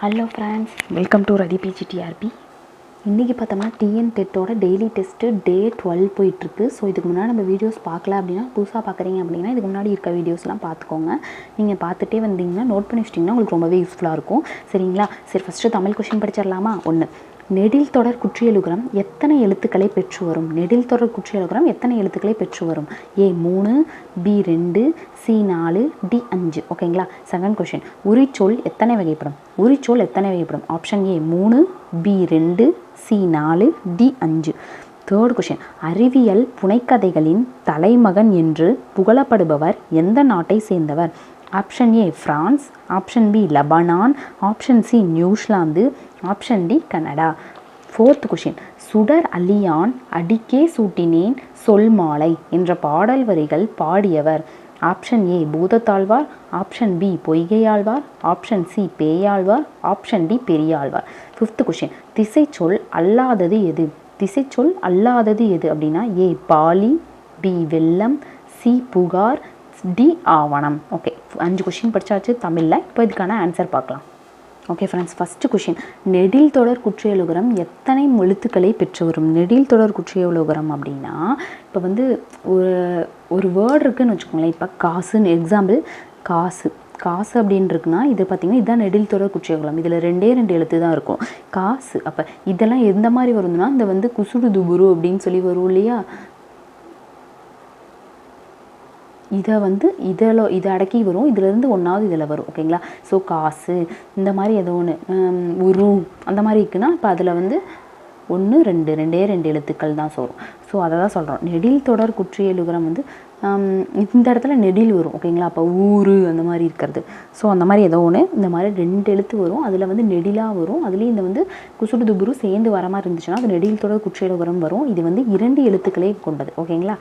Hello friends, welcome to Rati PGTRB. இன்றைக்கி பார்த்தோம்னா TN டெட்டோட daily test டே 12 போயிட்டுருக்கு. ஸோ இதுக்கு முன்னாடி நம்ம வீடியோஸ் பார்க்கல அப்படின்னா, புதுசாக பார்க்குறீங்க அப்படின்னா இதுக்கு முன்னாடி இருக்க வீடியோஸ்லாம் பார்த்துக்கோங்க. நீங்கள் பார்த்துட்டே வந்தீங்கன்னா நோட் பண்ணி வச்சிட்டிங்கன்னா உங்களுக்கு ரொம்பவே யூஸ்ஃபுல்லாக இருக்கும். சரிங்களா? சரி, ஃபஸ்ட்டு தமிழ் கொஸ்டின் படிச்சிடலாமா? ஒன்று, நெடில் தொடர் குற்றியலுகரம் எத்தனை எழுத்துக்களை பெற்று வரும்? நெடில் தொடர் குற்றியலுகரம் எத்தனை எழுத்துக்களை பெற்று வரும்? ஏ 3, பி 2, சி 4, டி 5. ஓகேங்களா? செகண்ட் கொஸ்டின், உரிச்சொல் எத்தனை வகைப்படும்? உரிச்சொல் எத்தனை வகைப்படும்? Option A 3, B 2, C 4, D 5. Third question, அறிவியல் புனைக்கதைகளின் தலைமகன் என்று புகழப்படுபவர் எந்த நாட்டை சேர்ந்தவர்? Option A France, option B Lebanon, option C New Zealand, option D Canada. Fourth question, சுடர் அலியான் அடிக்கே சூட்டினேன் சொல் மாலை என்ற பாடல் வரிகள் பாடியவர்? Option A Bhoothathalvar, option B Poigaiyalvar, option C Peyalvar, option D Periyalvar. Fifth question, திசைச்சொல் அல்லாதது எது? திசைச்சொல் அல்லாதது எது அப்படின்னா ஏ பாலி, பி வெள்ளம், சி புகார், டி ஆவணம். ஓகே, 5 கொஷின் படித்தாச்சு தமிழில். இப்போ இதுக்கான ஆன்சர் பார்க்கலாம். ஓகே ஃப்ரெண்ட்ஸ், ஃபஸ்ட்டு கொஷின், நெடில் தொடர் குற்றியலுகரம் எத்தனை எழுத்துக்களை பெற்று வரும்? நெடில் தொடர் குற்றியலுகரம் அப்படின்னா இப்போ வந்து ஒரு வேர்டு இருக்குதுன்னு வச்சுக்கோங்களேன். இப்போ காசுன்னு எக்ஸாம்பிள், காசு காசு அப்படின்னு இருக்குன்னா இது பார்த்திங்கன்னா இதுதான் நெடில் தொடர் குற்றியலுகரம். இதில் 2 எழுத்து தான் இருக்கும். காசு. அப்போ இதெல்லாம் எந்த மாதிரி வருதுன்னா இந்த வந்து குசுடு துபுரு அப்படின்னு சொல்லி வரும் இல்லையா? இதை வந்து இதை அடக்கி வரும். இதிலேருந்து ஒன்றாவது இதில் வரும். ஓகேங்களா? ஸோ காசு இந்த மாதிரி ஏதோ ஒன்று, உரு அந்த மாதிரி இருக்குன்னா இப்போ அதில் வந்து 1, 2 2 எழுத்துக்கள் தான் வரும். ஸோ அதை தான் சொல்கிறோம். நெடில் தொடர் குற்றியலுகரம் வந்து இந்த இடத்துல நெடில் வரும். ஓகேங்களா? அப்போ ஊரு அந்த மாதிரி இருக்கிறது. ஸோ அந்த மாதிரி ஏதோ ஒன்று இந்த மாதிரி 2 எழுத்து வரும். அதில் வந்து நெடிலாக வரும். அதுலேயும் இந்த வந்து குசுடு துபுரு சேர்ந்து வர மாதிரி இருந்துச்சுன்னா அது நெடில் தொடர் குற்றியலுகரம் வரும். இது வந்து 2 எழுத்துக்களே கொண்டது. ஓகேங்களா?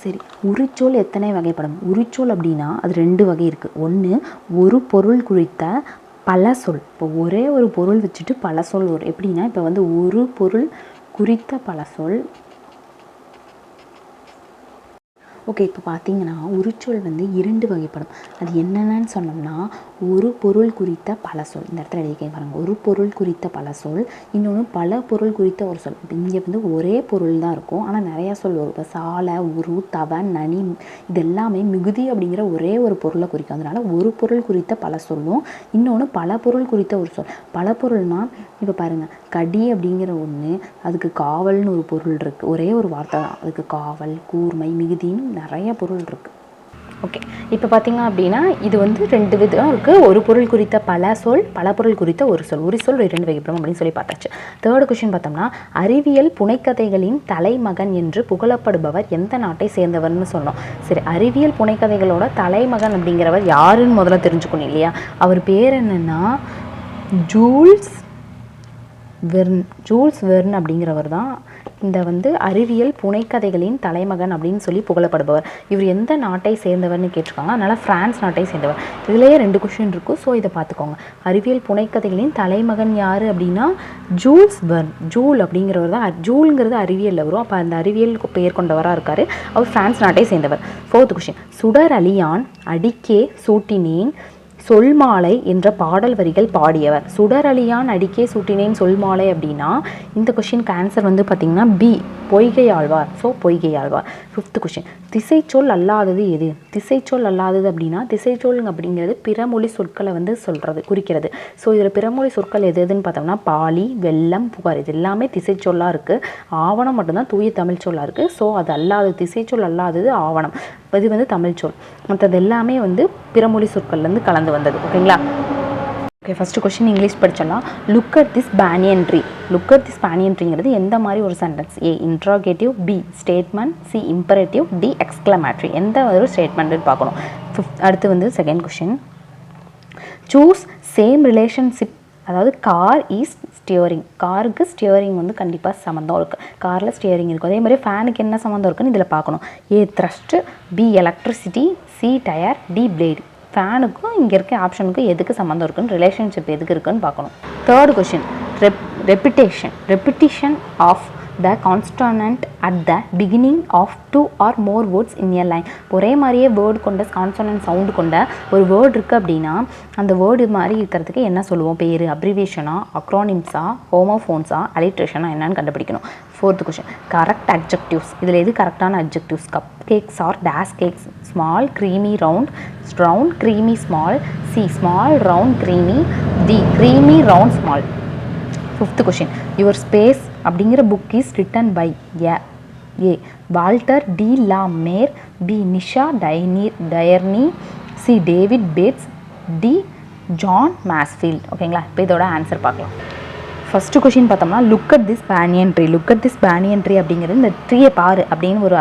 சரி, உரிச்சொல் எத்தனை வகைப்படும்? உரிச்சொல் அப்படின்னா அது 2 வகை இருக்குது. ஒன்று, ஒரு பொருள் குறித்த பல சொல். இப்போ ஒரே ஒரு பொருள் வச்சுட்டு பல சொல் வரும். எப்படின்னா இப்போ வந்து ஒரு பொருள் குறித்த பல சொல். ஓகே, இப்போ பார்த்தீங்கன்னா உரிச்சொல் வந்து 2 வகைப்படும். அது என்னென்னு சொன்னோம்னா ஒரு பொருள் குறித்த பல சொல். இந்த இடத்துல எழுதிக்க பாருங்கள். ஒரு பொருள் குறித்த பல சொல், இன்னொன்று பல பொருள் குறித்த ஒரு சொல். இங்கே வந்து ஒரே பொருள் தான் இருக்கும், ஆனால் நிறையா சொல் வரும். இப்போ சாலை, உரு, தவ, நனி இது எல்லாமே மிகுதி அப்படிங்கிற ஒரே ஒரு பொருளை குறிக்கும். அதனால் ஒரு பொருள் குறித்த பல சொல்லும், இன்னொன்று பல பொருள் குறித்த ஒரு சொல். பல பொருள்னால் இப்போ பாருங்கள், கடி அப்படிங்கிற ஒன்று, அதுக்கு காவல்னு ஒரு பொருள் இருக்குது. ஒரே ஒரு வார்த்தை தான். அதுக்கு காவல், கூர்மை, மிகுதின்னு நிறைய பொருள் இருக்குது. ஓகே, இப்போ பார்த்திங்க அப்படின்னா இது வந்து 2 விதம் இருக்குது. ஒரு பொருள் குறித்த பல சொல், பல பொருள் குறித்த ஒரு சொல். ஒரு சொல் 2 வகைப்படும் அப்படின்னு சொல்லி பார்த்தாச்சு. தேர்ட் கொஸ்டின் பார்த்தோம்னா, அறிவியல் புனைக்கதைகளின் தலைமகன் என்று புகழப்படுபவர் எந்த நாட்டை சேர்ந்தவர்னு சொன்னோம். சரி, அறிவியல் புனைக்கதைகளோட தலைமகன் அப்படிங்கிறவர் யாருன்னு முதல்ல தெரிஞ்சுக்கணும் இல்லையா? அவர் பேர் என்னென்னா ஜூல்ஸ் வெர்ன் அப்படிங்கிறவர் தான் இந்த வந்து அறிவியல் புனைக்கதைகளின் தலைமகன் அப்படின்னு சொல்லி புகழப்படுபவர். இவர் எந்த நாட்டை சேர்ந்தவர்னு கேட்டிருக்காங்க. அதனால் பிரான்ஸ் நாட்டை சேர்ந்தவர். இதுலேயே 2 கொஸ்டின் இருக்கும். ஸோ இதை பார்த்துக்கோங்க. அறிவியல் புனைக்கதைகளின் தலைமகன் யார் அப்படின்னா ஜூல்ஸ் வெர்ன். ஜூல் அப்படிங்கிறவர் தான். ஜூலுங்கிறது அறிவியலில் வரும். அப்போ அந்த அறிவியல் பெயர் கொண்டவராக இருக்கார். அவர் பிரான்ஸ் நாட்டை சேர்ந்தவர். ஃபோர்த் கொஸ்டின், சுடர் அலியான் அடிக்கே சூட்டினேன் சொல்மாலை என்ற பாடல் வரிகள் பாடியவர்? சுடரலியான் அடிக்கே சூட்டினேன் சொல்மாலை அப்படின்னா இந்த கொஸ்டினுக்கு ஆன்சர் வந்து பார்த்திங்கன்னா B Poigaiyalvar. So Poigaiyalvar. Fifth question, திசைச்சொல் அல்லாதது எது? திசைச்சொல் அல்லாதது அப்படின்னா திசைச்சொல் அப்படிங்கிறது பிறமொழி சொற்களை வந்து குறிக்கிறது. ஸோ இதில் பிறமொழி சொற்கள் எதுன்னு பார்த்தோம்னா பாலி, வெள்ளம், புகார் இது எல்லாமே திசைச்சொல்லாக இருக்குது. ஆவணம் மட்டும்தான் தூய தமிழ் சொல்லாக இருக்குது. ஸோ அது அல்லாதது, திசைச்சொல் அல்லாதது ஆவணம். இது வந்து தமிழ் சொல். மற்றது எல்லாமே வந்து பிறமொழி சொற்கள்லேருந்து கலந்து வந்தது. ஓகேங்களா? ஓகே, ஃபஸ்ட்டு கொஸ்டின் இங்கிலீஷ் படிச்சிடலாம். Look at this banyan tree. Look at this banyan ட்ரீங்கிறது எந்த மாதிரி ஒரு sentence? A interrogative, B statement, C imperative, D exclamatory. எந்த ஒரு ஸ்டேட்மெண்ட்டுன்னு பார்க்கணும். அடுத்து வந்து second question, choose same relationship. அதாவது கார் இஸ் ஸ்டியரிங். காருக்கு ஸ்டியரிங் வந்து கண்டிப்பாக சம்மந்தம் இருக்குது. காரில் ஸ்டியரிங் இருக்கும். அதே மாதிரி ஃபேனுக்கு என்ன சம்மந்தம் இருக்குன்னு இதில் பார்க்கணும். A thrust, B electricity, C tyre, D blade. ஃபேனுக்கும் இங்கே இருக்க ஆப்ஷனுக்கும் எதுக்கு சம்மந்தம் இருக்குன்னு, ரிலேஷன்ஷிப் எதுக்கு இருக்குன்னு பார்க்கணும். Third question, repetition of the consonant at the beginning of 2 or more words in a line. ஒரே மாதிரியே வேர்டு கொண்ட கான்சனன்ட் சவுண்டு கொண்ட ஒரு வேர்டு இருக்குது அப்படின்னா அந்த வேர்டு மாதிரி இருக்கிறதுக்கு என்ன சொல்லுவோம்? பேர், அப்ரிவேஷனா, அக்ரானிம்ஸா, ஹோமோஃபோன்ஸா, அலிட்ரேஷனா என்னன்னு கண்டுபிடிக்கணும். 4th question, correct adjectives. இதில் எது கரெக்டான adjectives? Cupcakes are days cakes. Small creamy round, round creamy small. C small round creamy. D creamy round small. 5th question, your space அப்படிங்கிற book is written by A Walter de la Mare. B Nisha Tierney. C David Bates. D John Masefield. ஓகேங்களா, இப்போ இதோட answer பார்க்கலாம். First question பார்த்தோம்னா look at this banyan tree. Look at this banyan tree அப்படிங்கிறது இந்த ட்ரீயை பாரு அப்படின்னு ஒரு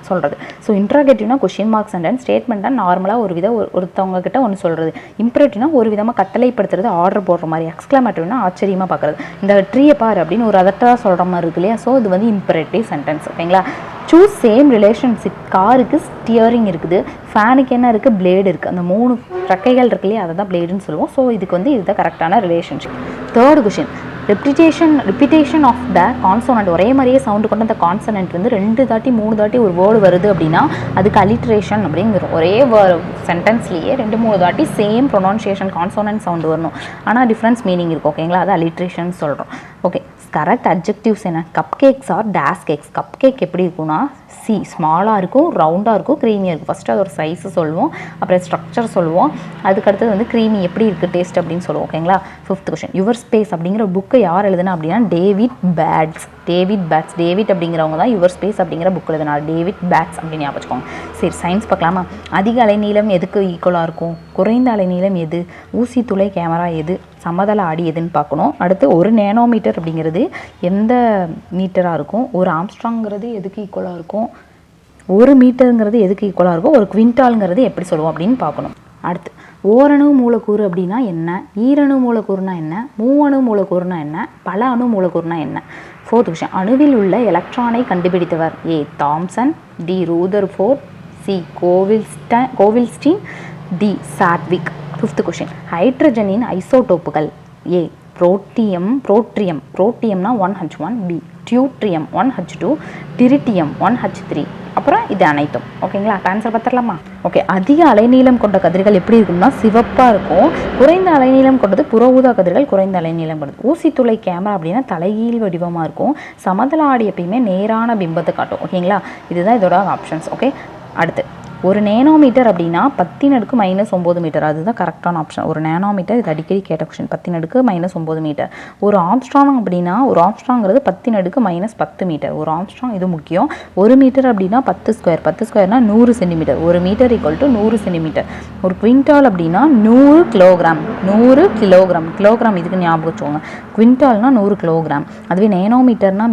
சொல்கிறது. ஸோ இன்ட்ராகேட்டிவ்னா கொஷின் மார்க் சென்டென்ஸ், ஸ்டேட்மெண்ட்டாக நார்மலாக ஒருத்தவங்க கிட்ட ஒன்று சொல்கிறது. இம்பரேட்டிவ்னா ஒரு விதமாக கட்டளைப்படுத்துறது, ஆர்டர் போடுற மாதிரி. எக்ஸ்க்ளமேட்டிவ்னா ஆச்சரியமாக பார்க்குறது. இந்த ட்ரீயை பார் அப்படின்னு ஒரு அதட்டாக சொல்கிற மாதிரி இருக்கு இல்லையா? ஸோ இது வந்து இம்பரேட்டிவ் சென்டென்ஸ். ஓகேங்களா. Choose same relationship. காருக்கு ஸ்டியரிங் இருக்குது, ஃபேனுக்கு என்ன இருக்குது? பிளேடு இருக்குது. அந்த 3 ரெக்கைகள் இருக்கு இல்லையா, அதை தான் பிளேடுன்னு சொல்லுவோம். ஸோ இதுக்கு வந்து இதுதான் கரெக்டான relationship. 3rd question, repetition of the consonant. ஒரே மாதிரியே சவுண்டு கொண்ட அந்த கான்சனன்ட் வந்து 2 தாட்டி 3 தாட்டி ஒரு வேர்டு வருது அப்படின்னா அதுக்கு அலிட்ரேஷன் அப்படிங்கிறோம். ஒரே சென்டென்ஸ்லேயே 2-3 தாட்டி சேம் ப்ரொனவுன்சியேஷன் கான்சோனன்ட் சவுண்டு வரணும், ஆனால் டிஃப்ரென்ஸ் மீனிங் இருக்கும். ஓகேங்களா, அது அலிட்ரேஷன் சொல்கிறோம். ஓகே, கரெக்ட் அட்ஜெக்டிவ்ஸ் என்ன? Cupcakes are days cakes. Cupcake எப்படி இருக்கும்னா சி ஸ்மாலாக இருக்கும், ரவுண்டாக இருக்கும், க்ரீமியாக இருக்கும். ஃபஸ்ட்டு அதோட சைஸு சொல்லுவோம், அப்புறம் ஸ்ட்ரக்சர் சொல்லுவோம், அதுக்கடுத்தது வந்து க்ரீமி எப்படி இருக்குது டேஸ்ட் அப்படின்னு சொல்லுவோம். ஓகேங்களா. 5th கொஷின், யுவர் ஸ்பேஸ் அப்படிங்கிற புக்கை யார் எழுதுனா அப்படின்னா டேவிட் பேட்ஸ். டேவிட் அப்படிங்கிறவங்க தான் யுவர் ஸ்பேஸ் அப்படிங்கிற புக் எழுதுனா. டேவிட் பேட்ஸ் அப்படின்னு ஞாபகம் வச்சுக்கோங்க. சரி, சயின்ஸ் பார்க்கலாமா? அதிக அலைநீளம் எதுக்கு ஈக்குவலாக இருக்கும்? குறைந்த அலைநீளம் எது? ஊசி துளை கேமரா எது? சமதள ஆடி எதுன்னு பார்க்கணும். அடுத்து 1 நேனோமீட்டர் அப்படிங்கிறது எந்த மீட்டராக இருக்கும்? ஒரு ஆம்ஸ்ட்ராங்கிறது எதுக்கு ஈக்குவலாக இருக்கும்? 1 மீட்டருங்கிறது எதுக்கு ஈக்குவலாக இருக்கும்? ஒரு குவிண்டாலுங்கிறது எப்படி சொல்லுவோம் அப்படின்னு பார்க்கணும். அடுத்து ஓரணு மூலக்கூறு அப்படின்னா என்ன? ஈரணு மூலக்கூறுனா என்ன? மூவணு மூலக்கூறுனா என்ன? பல அணு மூலக்கூறுனா என்ன? 4th கொஷின், அணுவில் உள்ள எலக்ட்ரானை கண்டுபிடித்தவர். A Thomson. D Rutherford. C Goldstein. D Chadwick. 5th question, ஹைட்ரஜனின் ஐசோடோப்புகள். ஏ புரோட்டியம்னா 1H1. B deuterium 1H2. Tritium 1H3. அப்புறம் இது அனைத்தும். ஓகேங்களா, ஆன்சர் பார்த்துடலாமா? ஓகே, அதிக அலைநீளம் கொண்ட கதிர்கள் எப்படி இருக்கும்னா சிவப்பாக இருக்கும். குறைந்த அலைநீளம் கொண்டது புற ஊதா கதிர்கள், குறைந்த அலைநீளம் கொண்டது. ஊசி துளை கேமரா அப்படின்னா தலைகீழ் வடிவமாக இருக்கும். சமதள ஆடி எப்பயுமே நேரான பிம்பத்தை காட்டும். ஓகேங்களா, இதுதான் இதோட ஆப்ஷன்ஸ். ஓகே, அடுத்து 1 நேனோமீட்டர் அப்படின்னா 10⁻⁻9 மீட்டர். அதுதான் கரெக்டான ஆப்ஷன். 1 நேனோமீட்டர், இது அடிக்கடி கேட்ட கொஸ்டின். 10⁻⁻9 மீட்டர். ஒரு ஆம்ஸ்ட்ராங் அப்படின்னா ஒரு ஆம்ஸ்ட்ராங்கிறது 10⁻10 மீட்டர். ஒரு ஆம்ஸ்ட்ராங், இது முக்கியம். 1 மீட்டர் அப்படின்னா 10 ஸ்கொயர். 10 ஸ்கொயர்னா 100 centimetre. 1 metre equal to 100 centimetre. ஒரு குவிண்டால் அப்படின்னா 100 கிலோகிராம். 100 கிலோகிராம். கிலோகிராம் இதுக்கு ஞாபகம் வச்சுக்கோங்க. குவிண்டால்னா 100 கிலோகிராம். அதுவே நேனோமீட்டர்னா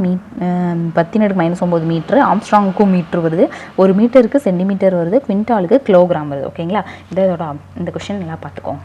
10⁻⁻9 மீட்டர். ஆம்ஸ்ட்ராங்குக்கும் மீட்டர் வருது. 1 மீட்டருக்கு சென்டிமீட்டர் வருது, குவிண்டாலுக்கு கிலோகிராம் வருது. ஓகேங்களா, இதோட இந்த கொஸ்டின் நல்லா பார்த்துக்கோங்க.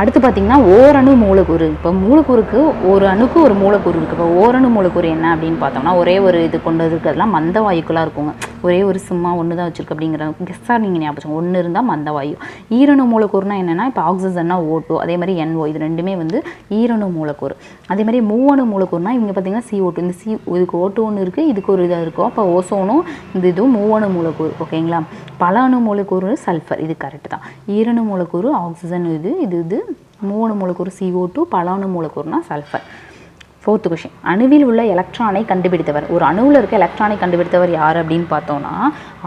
அடுத்து பார்த்தீங்கன்னா ஓரணு மூலக்கூறு. இப்போ மூலக்கூறுக்கு ஒரு அணுக்கு ஒரு மூலக்கூறு இருக்குது. இப்போ ஓரணு மூலக்கூறு என்ன அப்படின்னு பார்த்தோம்னா ஒரே ஒரு இது கொண்டு இருக்கிறதுலாம் மந்த வாயுக்களாக இருக்குங்க. ஒரே ஒரு சும்மா ஒன்று தான் வச்சுருக்கு அப்படிங்கிற கெஸ்ஸாக நீங்கள் ஞாபகம். ஒன்று இருந்தால் மந்த வாயு. ஈரணு மூலக்கூறுனா என்னென்னா இப்போ ஆக்சிஜன்னா O2, அதே மாதிரி NO, இது ரெண்டுமே வந்து ஈரணு மூலக்கூறு. அதே மாதிரி மூவணு மூலக்கூறுனா இவங்க பார்த்தீங்கன்னா CO2. இந்த இதுக்கு O2 ஒன்று இருக்குது, இதுக்கு ஒரு இதாக இருக்கும். அப்போ ஓசோனும் இந்த இதுவும் மூவணு மூலக்கூறு. ஓகேங்களா. பல அணு மூலக்கூறு சல்ஃபர், இது கரெக்டு தான். ஈரணு மூலக்கூறு ஆக்சிஜன், இது மூவணு மூலக்கூறு CO2, பல அணு மூலக்கூறுனா சல்ஃபர். 4th கொஷின், அணுவில் உள்ள எலக்ட்ரானை கண்டுபிடித்தவர். ஒரு அணுவில் இருக்க எலக்ட்ரானை கண்டுபிடித்தவர் யார் அப்படின்னு பார்த்தோம்னா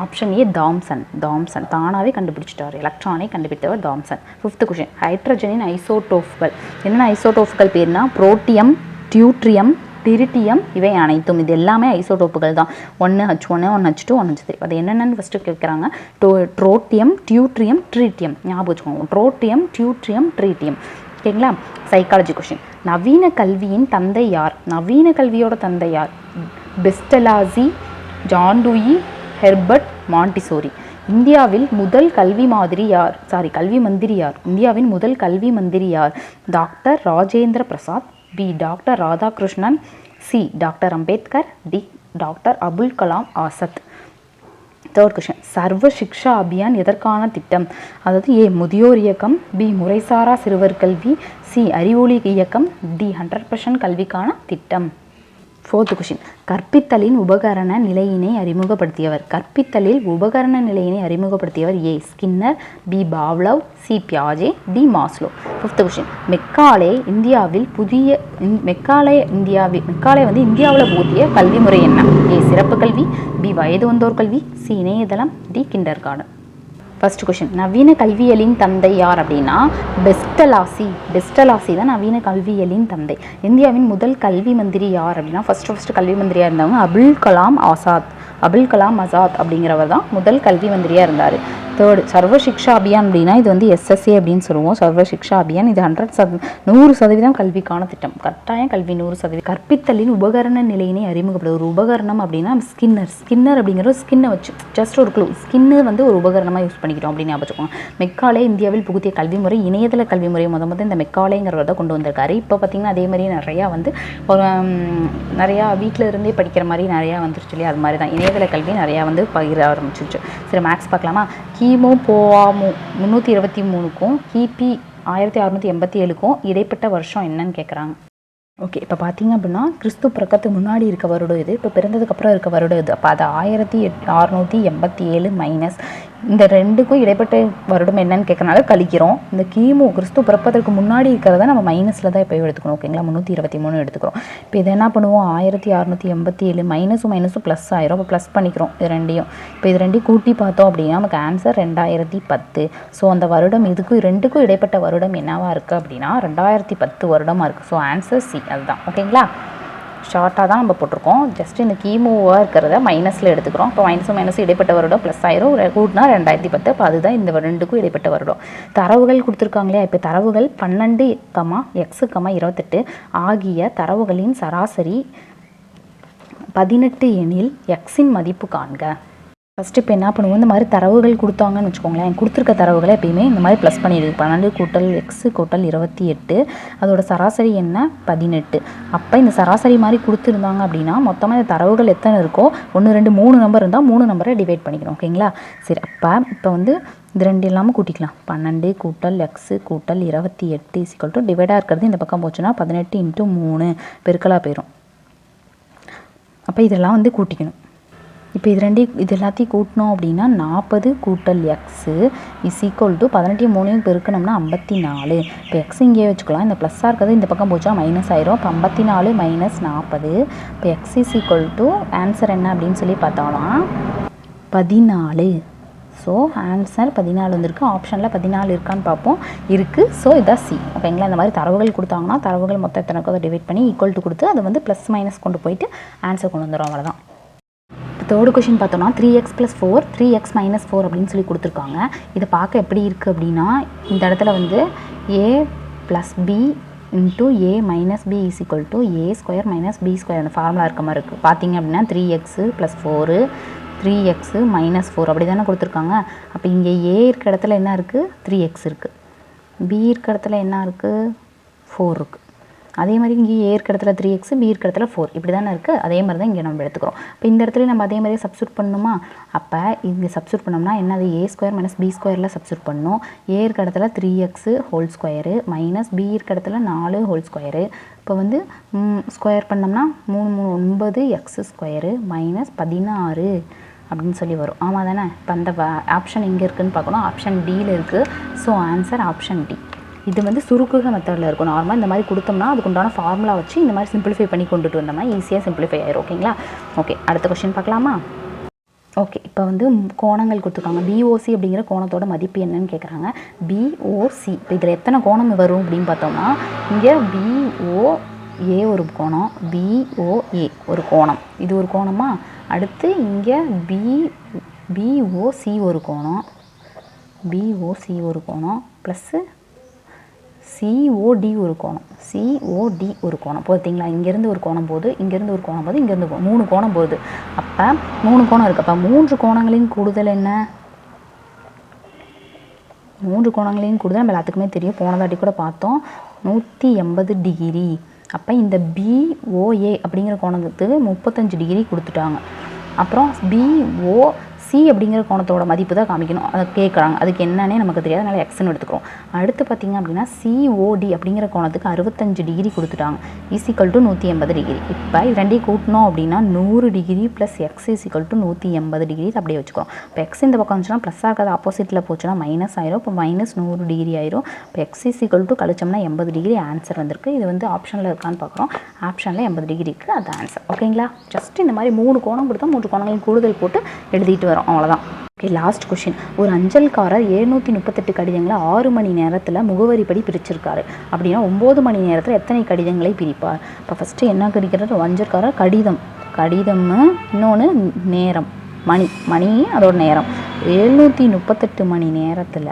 ஆப்ஷன் ஏ தாம்சன் தானாகவே கண்டுபிடிச்சிட்டார். எலக்ட்ரானை கண்டுபிடித்தவர் தாம்சன். 5th கொஷின், ஹைட்ரஜனின் ஐசோடோப்புகள். என்னென்ன ஐசோடோப்புகள் பேர்னா புரோட்டியம், டியூட்ரியம், டிரிட்டியம், இவை அனைத்தும். இது எல்லாமே ஐசோடோப்புகள் தான். 1H1, 1H2, 1H3. அது என்னென்னு ஃபஸ்ட்டு கேட்குறாங்க. ட்ரோட்டியம், டியூட்ரியம், ட்ரீட்டியம். ஞாபகம் வச்சுக்கோங்க. ட்ரோட்டியம், டியூட்ரியம், ட்ரீட்டியம். ஓகேங்களா. சைக்காலஜி கொஷின், நவீன கல்வியின் தந்தை யார்? நவீன கல்வியோட தந்தை யார்? பெஸ்டலாசி, ஜான் டூயி, ஹெர்பர்ட் மாண்டிசோரி. இந்தியாவில் முதல் கல்வி மந்திரி யார்? இந்தியாவின் முதல் கல்வி மந்திரி யார்? Doctor Rajendra Prasad. B doctor Radhakrishnan. C doctor Ambedkar. D doctor Abul Kalam Azad. 3rd question, Sarva Shiksha Abhiyan எதற்கான திட்டம்? அதாவது ஏ முதியோர் இயக்கம். பி முறைசாரா சிறுவர் கல்வி. சி அறிவொளி இயக்கம். டி 100% கல்விக்கான திட்டம். 4th கொஷின், கற்பித்தலின் உபகரண நிலையினை அறிமுகப்படுத்தியவர். கற்பித்தலில் உபகரண நிலையினை அறிமுகப்படுத்தியவர் A. Skinner, B. Pavlov, C. பியாஜே, D. Maslow. 5th question, Macaulay வந்து இந்தியாவில் புகுத்திய கல்வி முறை என்ன? ஏ. சிறப்பு கல்வி, பி. வயது வந்தோர் கல்வி, சி. இணையதளம், D. Kindergarten. First question, நவீன கல்வியலின் தந்தை யார் அப்படின்னா பெஸ்டலாசி தான் நவீன கல்வியலின் தந்தை. இந்தியாவின் முதல் கல்வி மந்திரி யார் அப்படின்னா ஃபர்ஸ்ட் கல்வி மந்திரியாக இருந்தவங்க அபுல் கலாம் ஆசாத் அப்படிங்கிறவர் தான் முதல் கல்வி மந்திரியாக இருந்தார். தேர்டு, சர்வ சிக்ஷா அபியான் அப்படின்னா இது வந்து எஸ்எஸ்ஏ அப்படின்னு சொல்லுவோம். சர்வ சிக்ஷா அபியான் இது 100% கல்விக்கான திட்டம். கட்டாயம் கல்வி 100%. கற்பித்தலின் உபகரண நிலையினை அறிமுகப்படுது. ஒரு உபகரணம் அப்படின்னா ஸ்கின்னர் அப்படிங்கிற ஸ்கின்னை வச்சு ஜஸ்ட் ஒரு க்ளூ, ஸ்கின்னு வந்து ஒரு உபகரணமாக யூஸ் பண்ணிக்கிறோம் அப்படின்னு ஞாபகம். மெக்காலே இந்தியாவில் புகுத்திய கல்வி முறை இணையதள கல்வி முறை முதல் இந்த மெக்காலேங்கிறத கொண்டு வந்திருக்காரு. இப்போ பார்த்தீங்கன்னா அதே மாதிரி நிறையா வந்து ஒரு நிறையா வீட்டில் இருந்தே படிக்கிற மாதிரி நிறையா வந்துருச்சு இல்லையா, அது மாதிரி தான் இணையதள கல்வி நிறையா வந்து பகிர ஆரம்பிச்சிருச்சு. சரி, மேக்ஸ் பார்க்கலாமா? கிமு 323க்கும் கிபி 1687க்கும் இடைப்பட்ட வருஷம் என்னன்னு கேட்குறாங்க. ஓகே, இப்போ பார்த்தீங்க அப்படின்னா கிறிஸ்து பிறக்கத்துக்கு முன்னாடி இருக்க வருடம் இது, இப்போ பிறந்ததுக்கப்புறம் இருக்க வருடம் இது. அப்போ அது 1687 மைனஸ் இந்த ரெண்டுக்கும் இடைப்பட்ட வருடம் என்னன்னு கேட்கறனால கழிக்கிறோம். இந்த கிமு கிறிஸ்து பிறப்பதற்கு முன்னாடி இருக்கிறத நம்ம மைனஸில் தான் இப்போ எடுத்துக்கணும். ஓகேங்களா, 323 எடுத்துக்கிறோம். இப்போ இதை என்ன பண்ணுவோம், 1687 மைனஸும் ப்ளஸ் ஆயிரும். இப்போ ப்ளஸ் பண்ணிக்கிறோம் இது ரெண்டையும். இப்போ இது ரெண்டையும் கூட்டி பார்த்தோம் அப்படின்னா நமக்கு ஆன்சர் 2010. ஸோ அந்த வருடம் ரெண்டுக்கும் இடைப்பட்ட வருடம் என்னவா இருக்குது அப்படின்னா 2010 வருடமாக இருக்குது. ஸோ ஆன்சர் சி, அதுதான். ஓகேங்களா, ஷார்ட்டாக தான் நம்ம போட்டிருக்கோம். ஜஸ்ட் இந்த கிமுவாக இருக்கிறத மைனஸில் எடுத்துக்கிறோம். இப்போ மைனஸ் இடைப்பட்ட வருடம் ப்ளஸ் ஆயிரும், கூட்டினா 2010. இப்போ அதுதான் இந்த ரெண்டுக்கும் இடைப்பட்ட வருடம். தரவுகள் கொடுத்துருக்காங்களே, இப்போ தரவுகள் 12, x, 28 ஆகிய தரவுகளின் சராசரி 18 எனில் எக்ஸின் மதிப்பு காண்க. ஃபஸ்ட்டு இப்போ என்ன பண்ணுவோம், இந்த மாதிரி தரவுகள் கொடுத்தாங்கன்னு வச்சுக்கோங்களேன், கொடுத்துருக்க தரவுகளை எப்பயுமே இந்த மாதிரி ப்ளஸ் பண்ணிடுது. 12 கூட்டல் எக்ஸு கூட்டல் 28, அதோட சராசரி என்ன 18. அப்போ இந்த சராசரி மாதிரி கொடுத்துருந்தாங்க அப்படின்னா மொத்தமாக இந்த தரவுகள் எத்தனை இருக்கோ 1 2 3 நம்பர் இருந்தால் 3 நம்பரை டிவைட் பண்ணிக்கணும். ஓகேங்களா, சரி. இப்போ வந்து இது ரெண்டு இல்லாமல் கூட்டிக்கலாம். 12 கூட்டல் எக்ஸு கூட்டல் 28 = டிவைடாக இருக்கிறது இந்த பக்கம் போச்சுன்னா 18 × 3 பெருக்கலாக போயிடும். அப்போ இதெல்லாம் வந்து கூட்டிக்கணும். இப்போ இது எல்லாத்தையும் கூட்டினோம் அப்படின்னா 40 கூட்டல் எக்ஸு = 18 3 பெருக்கணும்னா 54. இப்போ எக்ஸ் இங்கே வச்சுக்கலாம், இந்த ப்ளஸ்ஸாக இருக்கிறது இந்த பக்கம் போச்சா மைனஸ் ஆயிரும். இப்போ 54 மைனஸ் 40. இப்போ எக்ஸ் = ஆன்சர் என்ன அப்படின்னு சொல்லி பார்த்தோம்னா 14. ஸோ ஆன்சர் 14 வந்திருக்கு. ஆப்ஷனில் 14 இருக்கான்னு பார்ப்போம், இருக்குது. ஸோ இதான் சி. ஓகேங்களா, இந்த மாதிரி தரவுகள் கொடுத்தாங்கன்னா தரவுகள் மொத்தம் எத்தனை அதை டிவைட் பண்ணி ஈக்குவல் டு கொடுத்து அதை வந்து ப்ளஸ் மைனஸ் கொண்டு போயிட்டு ஆன்சர் கொண்டு வந்துடும். அவ்வளோதான். தேர்டு கொஷின் பார்த்தோம்னா 3x + 4 3x - 4 அப்படின்னு சொல்லி கொடுத்துருக்காங்க. இதை பார்க்க எப்படி இருக்குது அப்படின்னா இந்த இடத்துல வந்து a + b × a - b = a² - b². அந்த ஃபார்முலா இருக்க மாதிரி இருக்குது. பார்த்தீங்க அப்படின்னா 3x + 4 3x - 4 அப்படி தானே கொடுத்துருக்காங்க. அப்போ இங்கே a இருக்க இடத்துல என்ன இருக்குது, 3x இருக்குது. b இருக்க இடத்துல என்ன இருக்குது, 4 இருக்குது. அதே மாதிரி இங்கே a இருக்க இடத்துல 3x, b இருக்க இடத்துல 4 இப்படி தானே இருக்குது. அதே மாதிரி தான் இங்கே நம்ம எடுத்துக்கிறோம். இப்போ இந்த இடத்துல நம்ம அதே மாதிரியே சப்ஸ்டியூட் பண்ணணுமா? அப்போ இங்கே சப்ஸ்டியூட் பண்ணோம்னா என்னது, a² - b² சப்ஸ்டியூட் பண்ணணும். a இருக்க இடத்துல 3x (2) - b இருக்க இடத்துல 4 (2). இப்போ வந்து ஸ்கொயர் பண்ணோம்னா 3 3 9 x² - 16 அப்படின்னு சொல்லி வரும். ஆமாம் தானே? இப்போ அந்த ஆப்ஷன் எங்கே இருக்குதுன்னு பார்க்கணும். ஆப்ஷன் டியில் இருக்குது. So answer option D. இது வந்து சுருக்குக மெத்தடில் இருக்கும். நார்மலாக இந்த மாதிரி கொடுத்தோம்னா அதுக்கு உண்டான ஃபார்முலா வச்சு இந்த மாதிரி சிம்பிளிஃபை பண்ணி கொண்டுட்டு வந்தோம்னா ஈஸியாக சிம்பிளிஃபை ஆயிரும். ஓகேங்களா, ஓகே. அடுத்த கொஸ்டின் பார்க்கலாமா? ஓகே, இப்போ வந்து கோணங்கள் கொடுத்துருக்காங்க. பிஓசி அப்படிங்கிற கோணத்தோட மதிப்பு என்னன்னு கேட்குறாங்க. பிஓசி இப்போ இதில் எத்தனை கோணம் வரும் அப்படின்னு பார்த்தோம்னா இங்கே பிஓஏ ஒரு கோணம், பிஓஏ ஒரு கோணம், இது ஒரு கோணமா. அடுத்து இங்கே பிஓசி ஒரு கோணம், பிஓசி ஒரு கோணம் ப்ளஸ்ஸு சிஓடி ஒரு கோணம், சிஓடி ஒரு கோணம். பார்த்தீங்களா, இங்கேருந்து ஒரு கோணம் போகுது, இங்கேருந்து ஒரு கோணம் போகுது, இங்கேருந்து 3 கோணம் போகுது. அப்போ 3 கோணம் இருக்குது. அப்போ 3 கோணங்களின் கூடுதல் என்ன? 3 கோணங்களின் கூடுதல் நம்ம எல்லாத்துக்குமே தெரியும், போனதாட்டி கூட பார்த்தோம், 180 டிகிரி. அப்போ இந்த பிஓஏ அப்படிங்கிற கோணத்துக்கு 35 டிகிரி கொடுத்துட்டாங்க. அப்புறம் பிஓசி சி அப்படிங்கிற கோணத்தோட மதிப்பு தான் காமிக்கணும், அதை கேட்குறாங்க. அதுக்கு என்னன்னே நமக்கு தெரியாது, அதனால் எக்ஸ்ன்னு எடுத்துக்கிறோம். அடுத்து பார்த்திங்க அப்படின்னா சிஓடி அப்படிங்கிற கோணத்துக்கு 65 டிகிரி கொடுத்துட்டாங்க, ஈஸிக்கல் டு 180 டிகிரி. இப்போ இது ரெண்டையும் கூட்டணும் அப்படின்னா 100 degree plus x equal to 180 degree அப்படியே வச்சுக்கிறோம். இப்போ எக்ஸ் இந்த பக்கம் வந்துச்சுன்னா ப்ளஸ் ஆகாது, ஆப்போசிட்டில் போச்சுன்னா மைனஸ் ஆயிரும். இப்போ மைனஸ் 100 டிகிரி ஆயிரும். இப்போ X equal to கழிச்சோம்னா 80 degree answer வந்திருக்கு. இது வந்து ஆப்ஷனில் இருக்கான்னு பார்க்குறோம். ஆப்ஷனில் 80 டிகிரி இருக்குது, அது ஆன்சர். ஓகேங்களா? ஜஸ்ட் இந்த மாதிரி 3 கோணம் கொடுத்தா 3 கோணங்களையும் கூடுதல் போட்டு எழுதிட்டு வரோம், அவ்வளோதான். Okay, last question. ஒரு அஞ்சல்காரர் 738 கடிதங்களை 6 மணி நேரத்தில் முகவரிப்படி பிரிச்சிருக்காரு அப்படின்னா 9 மணி நேரத்தில் எத்தனை கடிதங்களை பிரிப்பார்? இப்போ ஃபஸ்ட்டு என்ன கிடைக்கிறது? அஞ்சல்காரர் கடிதம், இன்னொன்று நேரம், மணி அதோட நேரம். 738 மணி நேரத்தில்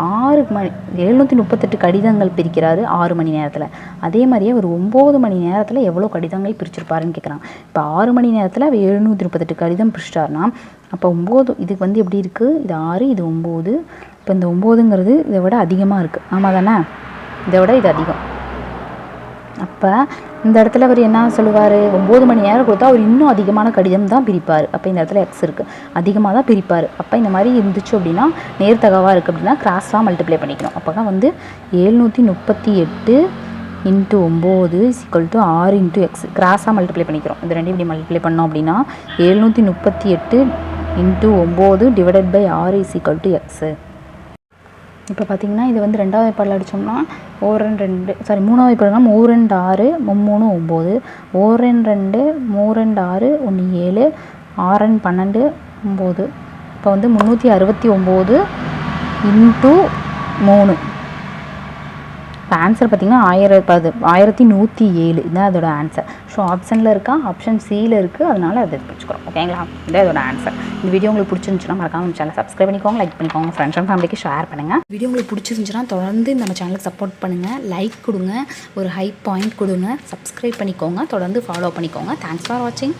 738 கடிதங்கள் பிரிக்கிறாரு 6 மணி நேரத்தில். அதே மாதிரியே ஒரு 9 மணி நேரத்தில் எவ்வளோ கடிதங்கள் பிரிச்சிருப்பாருன்னு கேட்குறாங்க. இப்போ 6 மணி நேரத்தில் 738 கடிதம் பிரிச்சிட்டாருன்னா அப்போ 9 இதுக்கு வந்து எப்படி இருக்குது? இது 6, இது 9. இப்போ இந்த 9ங்கிறது இதை விட அதிகமாக இருக்குது, ஆமாம் தானே? இதை விட இது அதிகம். அப்போ இந்த இடத்துல அவர் என்ன சொல்லுவார்? 9 மணி நேரம் கொடுத்தா அவர் இன்னும் அதிகமான கடிதம் தான் பிரிப்பார். அப்போ இந்த இடத்துல எக்ஸ் இருக்குது, அதிகமாக தான் பிரிப்பார். அப்போ இந்த மாதிரி இருந்துச்சு அப்படின்னா நேர்த்தகவாக இருக்குது அப்படின்னா கிராஸாக மல்டிப்ளை பண்ணிக்கணும். அப்போ தான் வந்து 738 into 9 equal to 6 into X கிராஸாக மல்டிப்ளை பண்ணிக்கிறோம். இது ரெண்டு இப்படி மல்டிப்ளை பண்ணோம் அப்படின்னா 738 into 9 divided by 6 equal to X. இப்போ பார்த்திங்கன்னா இது வந்து ரெண்டாவது வாய்ப்பாடில் அடித்தோம்னா 3வது வாய்ப்பாடுனா 3 2 6 3 9 1 2 3 2 6 1 7 6 12 9. இப்போ வந்து 369 இன்ட்டு 3. இப்போ ஆன்சர் பார்த்திங்கன்னா 1107 இதுதான் அதோட ஆன்சர். ஸோ ஆப்ஷனில் இருக்கா, ஆப்ஷன் சியில் இருக்குது, அதனால் அதை வச்சுக்கிறோம். ஓகேங்களா? இதான் அதோட ஆன்சர். இந்த வீடியோ உங்களுக்கு பிடிச்சிருந்துச்சுன்னா மறக்காம நம்ம சேனலை சப்ஸ்கிரைப் பண்ணிக்கோங்க, லைக் பண்ணிக்கோங்க, ஃப்ரெண்ட்ஸ் அண்ட் ஃபேமிலிக்கு ஷேர் பண்ணுங்கள். வீடியோ உங்களுக்கு பிடிச்சிருந்துச்சுன்னா தொடர்ந்து நம்ம சேனலுக்கு சப்போர்ட் பண்ணுங்கள், லைக் கொடுங்க, ஒரு ஹை பாயிண்ட் கொடுங்க, சப்ஸ்கிரைப் பண்ணிக்கோங்க, தொடர்ந்து ஃபாலோ பண்ணிக்கோங்க. தேங்க்ஸ் ஃபார் வாட்சிங்.